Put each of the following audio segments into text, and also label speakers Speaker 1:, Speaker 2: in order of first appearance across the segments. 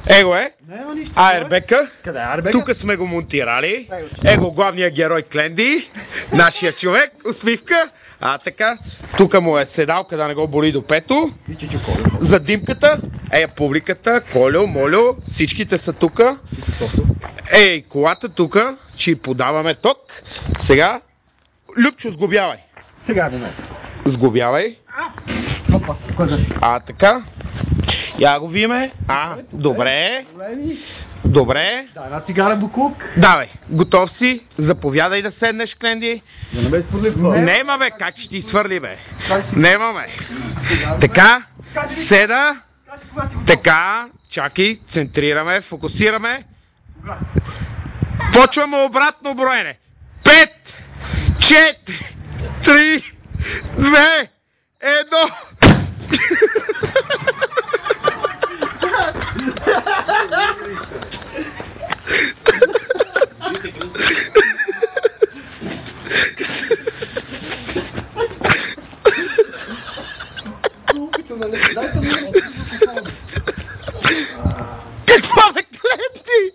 Speaker 1: Его е. Айрбека.
Speaker 2: Къде е Айрбека?
Speaker 1: Тук сме го монтирали. Его главният герой Кленди. Нашия човек. Усмивка. Така. Тук му е седалка да не го боли до пето. За димката. Публиката. Колю, Молю. Всичките са тук. Колата тук. Че подаваме ток. Сега. Любчо, сглобявай.
Speaker 2: Сега да не.
Speaker 1: Сглобявай. Така. Я го виме. Добре. Добре.
Speaker 2: Дай една цигара, Букук.
Speaker 1: Давай. Готов си. Заповядай да седнеш, Кленди.
Speaker 2: Да не ме свърли в...
Speaker 1: Нема, бе. Как ще ти свърли, бе? Нема, бе. Така. Седа. Така. Чакай. Центрираме. Фокусираме. Почваме обратно броене. 5, 4, 3, 2, 1. Какво бе, Кленди?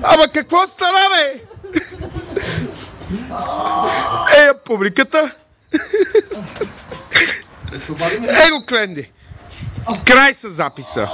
Speaker 1: Ама какво стана, бе? Публиката. Его, Кленди. Край с записа.